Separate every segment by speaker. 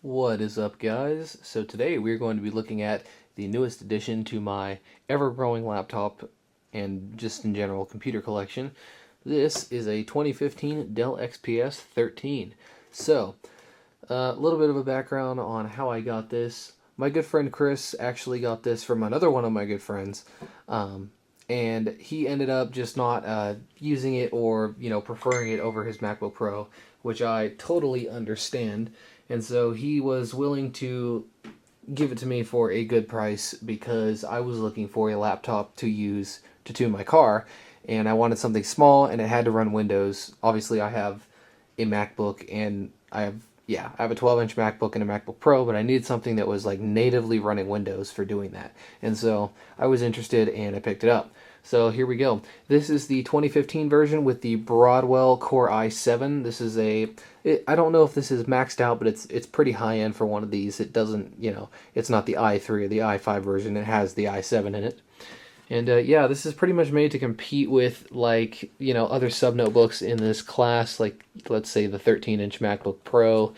Speaker 1: What is up, guys? So today we're going to be looking at the newest addition to my ever-growing laptop and just in general computer collection. This is a 2015 Dell XPS 13. So, a little bit of a background on how I got this. My good friend Chris actually got this from another one of my good friends, and he ended up just not using it or preferring it over his MacBook Pro, which I totally understand. And so he was willing to give it to me for a good price because I was looking for a laptop to use to tune my car, and I wanted something small and it had to run Windows. Obviously, I have a MacBook and I have a 12-inch MacBook and a MacBook Pro, but I needed something that was like natively running Windows for doing that. And so I was interested and I picked it up. So here we go. This is the 2015 version with the Broadwell Core i7. This is I don't know if this is maxed out, but it's pretty high end for one of these. It doesn't, it's not the i3 or the i5 version. It has the i7 in it. And yeah, this is pretty much made to compete with other sub notebooks in this class, like let's say the 13-inch MacBook Pro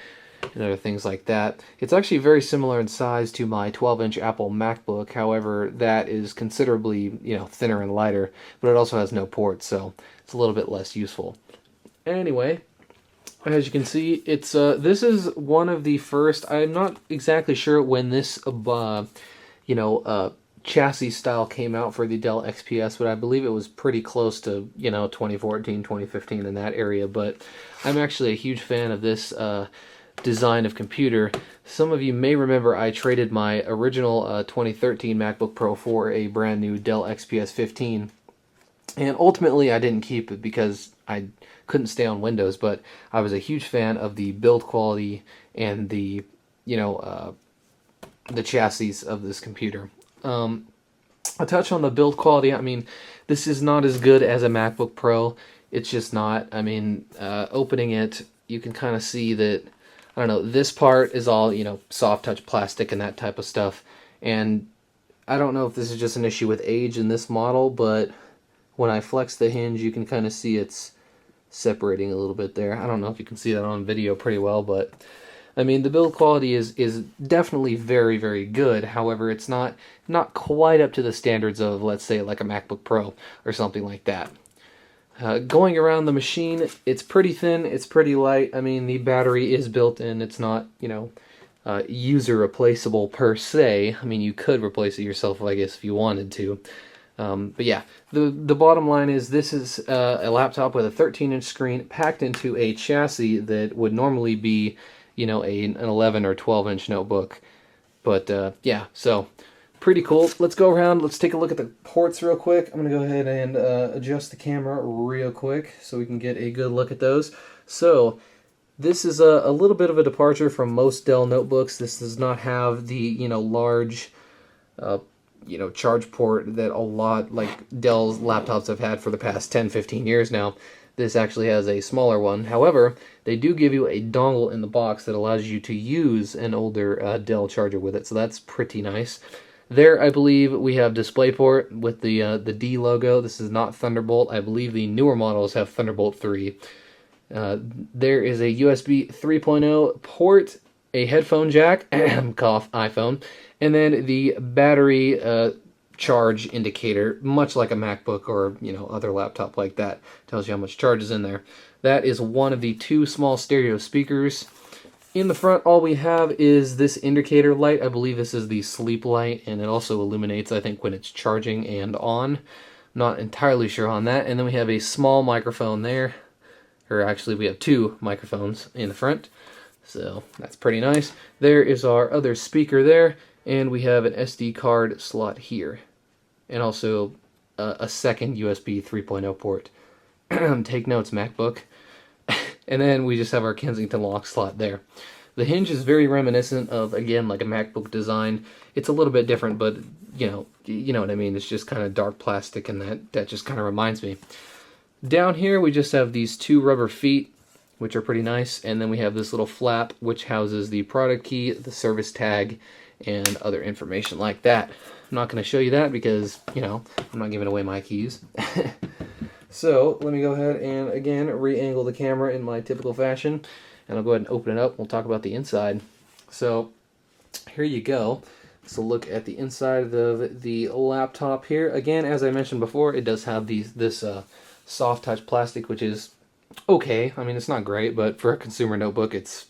Speaker 1: and other things like that. It's actually very similar in size to my 12-inch Apple MacBook. However, that is considerably thinner and lighter, but it also has no ports, so it's a little bit less useful. Anyway, as you can see, it's this is one of the first. I'm not exactly sure when this chassis style came out for the Dell XPS, but I believe it was pretty close to 2014, 2015 in that area. But I'm actually a huge fan of this design of computer. Some of you may remember I traded my original 2013 MacBook Pro for a brand new Dell XPS 15, and ultimately I didn't keep it because I couldn't stay on Windows, but I was a huge fan of the build quality and the chassis of this computer. A touch on the build quality. I mean, this is not as good as a MacBook Pro. It's just not. I mean, opening it, you can kind of see that, I don't know, this part is all, soft touch plastic and that type of stuff. And I don't know if this is just an issue with age in this model, but when I flex the hinge, you can kind of see it's separating a little bit there. I don't know if you can see that on video pretty well, but I mean, the build quality is definitely very, very good. However, it's not quite up to the standards of, let's say, like a MacBook Pro or something like that. Going around the machine, it's pretty thin, it's pretty light. I mean, the battery is built in. It's not, user replaceable per se. I mean, you could replace it yourself, I guess, if you wanted to. But yeah, the bottom line is this is a laptop with a 13-inch screen packed into a chassis that would normally be an 11 or 12-inch notebook. But yeah, so pretty cool. Let's go around. Let's take a look at the ports real quick. I'm going to go ahead and adjust the camera real quick so we can get a good look at those. So this is a little bit of a departure from most Dell notebooks. This does not have the large charge port that a lot like Dell's laptops have had for the past 10-15 years now. This actually has a smaller one. However, they do give you a dongle in the box that allows you to use an older Dell charger with it, so that's pretty nice. There, I believe, we have DisplayPort with the D logo. This is not Thunderbolt. I believe the newer models have Thunderbolt 3. There is a USB 3.0 port, a headphone jack, cough, iPhone, and then the battery charge indicator, much like a MacBook or other laptop like that. Tells you how much charge is in there. That is one of the two small stereo speakers. In the front, all we have is this indicator light. I believe this is the sleep light, and it also illuminates, I think, when it's charging and on. Not entirely sure on that. And then we have a small microphone there. Or actually, we have two microphones in the front. So that's pretty nice. There is our other speaker there, and we have an SD card slot here. And also a second USB 3.0 port. Take notes, MacBook. And then we just have our Kensington lock slot there. The hinge is very reminiscent of, again, like a MacBook design. It's a little bit different, but you know what I mean. It's just kind of dark plastic, and that just kind of reminds me. Down here we just have these two rubber feet, which are pretty nice, and then we have this little flap which houses the product key, the service tag, and other information like that. I'm not going to show you that because, I'm not giving away my keys. So let me go ahead and, again, re-angle the camera in my typical fashion, and I'll go ahead and open it up. We'll talk about the inside. So here you go. So look at the inside of the laptop here. Again, as I mentioned before, it does have this soft touch plastic, which is okay. I mean, it's not great, but for a consumer notebook, it's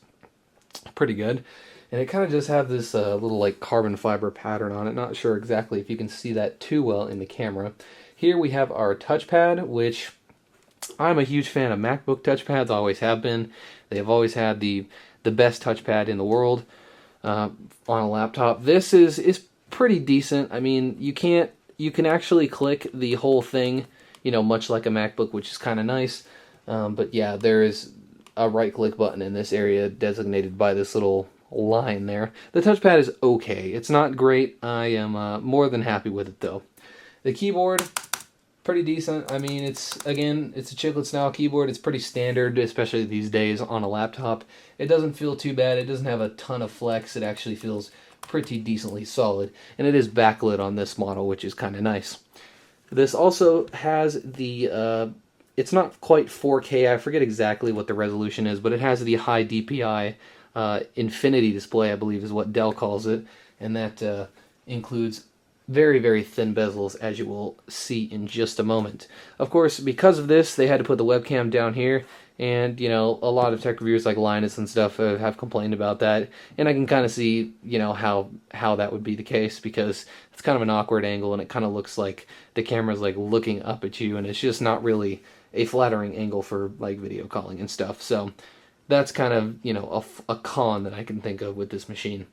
Speaker 1: pretty good. And it kind of just have this little like carbon fiber pattern on it. Not sure exactly if you can see that too well in the camera. Here we have our touchpad, which I'm a huge fan of MacBook touchpads, always have been. They have always had the best touchpad in the world on a laptop. This is pretty decent. I mean, you can actually click the whole thing, you know, much like a MacBook, which is kind of nice. But yeah, there is a right-click button in this area designated by this little line there. The touchpad is okay. It's not great. I am more than happy with it though. The keyboard, pretty decent. I mean, it's a chiclet style keyboard. It's pretty standard, especially these days on a laptop. It doesn't feel too bad. It doesn't have a ton of flex. It actually feels pretty decently solid. And it is backlit on this model, which is kind of nice. This also has the, it's not quite 4K. I forget exactly what the resolution is, but it has the high DPI infinity display, I believe is what Dell calls it. And that includes very, very thin bezels, as you will see in just a moment. Of course, because of this, they had to put the webcam down here, and, you know, a lot of tech reviewers like Linus and stuff have complained about that, and I can kind of see, you know, how that would be the case, because it's kind of an awkward angle, and it kind of looks like the camera's, like, looking up at you, and it's just not really a flattering angle for, like, video calling and stuff, so that's kind of, you know, a con that I can think of with this machine.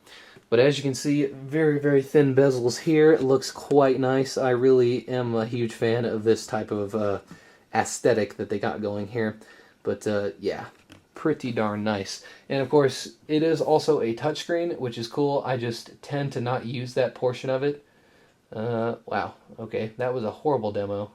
Speaker 1: But as you can see, very, very thin bezels here. It looks quite nice. I really am a huge fan of this type of aesthetic that they got going here. But yeah, pretty darn nice. And of course, it is also a touchscreen, which is cool. I just tend to not use that portion of it. Wow, okay, that was a horrible demo.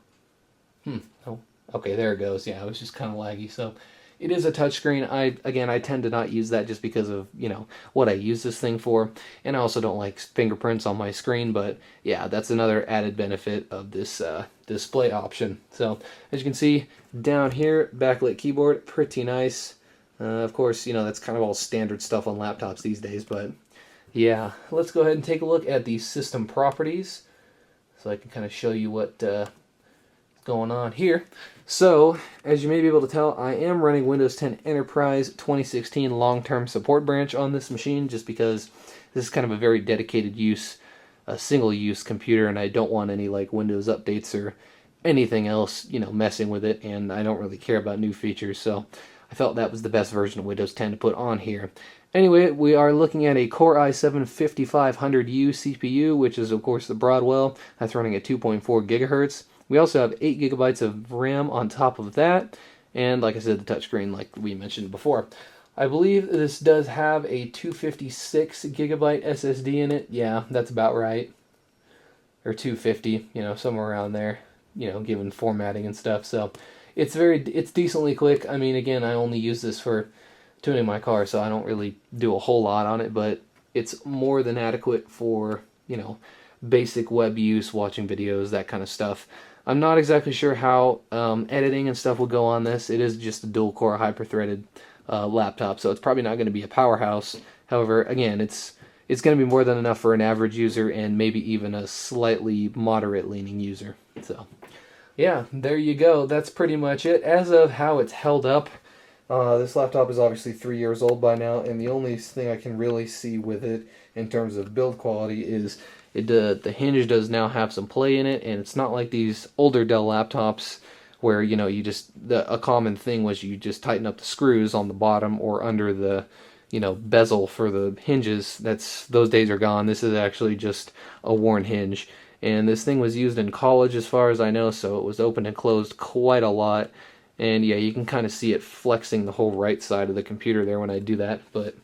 Speaker 1: Oh, okay, there it goes. Yeah, it was just kind of laggy. So it is a touchscreen. I tend to not use that just because of, you know, what I use this thing for, and I also don't like fingerprints on my screen. But yeah, that's another added benefit of this display option. So as you can see down here, backlit keyboard, pretty nice. Of course, you know, that's kind of all standard stuff on laptops these days. But yeah, let's go ahead and take a look at the system properties, so I can kind of show you what going on here. So, as you may be able to tell, I am running Windows 10 Enterprise 2016 long-term support branch on this machine, just because this is kind of a very dedicated use, a single-use computer, and I don't want any like Windows updates or anything else, you know, messing with it, and I don't really care about new features, so I felt that was the best version of Windows 10 to put on here. Anyway, we are looking at a Core i7-5500U CPU, which is of course the Broadwell. That's running at 2.4 gigahertz. We also have 8 gigabytes of RAM on top of that, and like I said, the touchscreen like we mentioned before. I believe this does have a 256 gigabyte SSD in it. Yeah, that's about right. Or 250, you know, somewhere around there, you know, given formatting and stuff. So it's decently quick. I mean, again, I only use this for tuning my car, so I don't really do a whole lot on it, but it's more than adequate for, you know, basic web use, watching videos, that kind of stuff. I'm not exactly sure how editing and stuff will go on this. It is just a dual-core, hyper-threaded laptop, so it's probably not going to be a powerhouse. However, again, it's going to be more than enough for an average user and maybe even a slightly moderate-leaning user. So, yeah, there you go. That's pretty much it. As of how it's held up, this laptop is obviously 3 years old by now, and the only thing I can really see with it in terms of build quality is the hinge does now have some play in it, and it's not like these older Dell laptops where, you know, a common thing was you just tighten up the screws on the bottom or under the, you know, bezel for the hinges. Those days are gone. This is actually just a worn hinge, and this thing was used in college as far as I know, so it was opened and closed quite a lot. And yeah, you can kind of see it flexing the whole right side of the computer there when I do that. But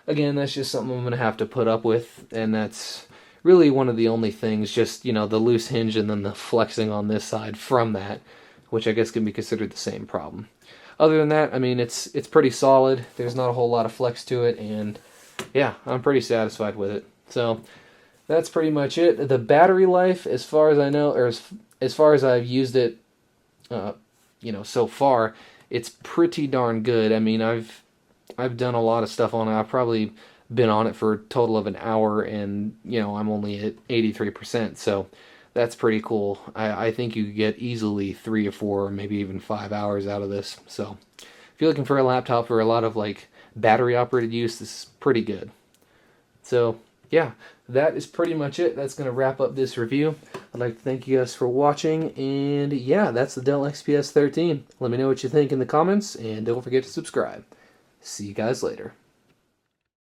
Speaker 1: again, that's just something I'm going to have to put up with, and that's really one of the only things, just, you know, the loose hinge and then the flexing on this side from that, which I guess can be considered the same problem. Other than that, I mean, it's pretty solid. There's not a whole lot of flex to it, and yeah, I'm pretty satisfied with it. So that's pretty much it. The battery life, as far as I know, or as far as I've used it, you know, so far, it's pretty darn good. I mean, I've done a lot of stuff on it. I've probably been on it for a total of an hour, and you know, I'm only at 83%. So that's pretty cool. I think you could get easily 3 or 4, maybe even 5 hours out of this. So if you're looking for a laptop for a lot of like battery operated use, this is pretty good. So yeah, that is pretty much it. That's going to wrap up this review. I'd like to thank you guys for watching, and yeah, that's the Dell XPS 13. Let me know what you think in the comments, and don't forget to subscribe. See you guys later.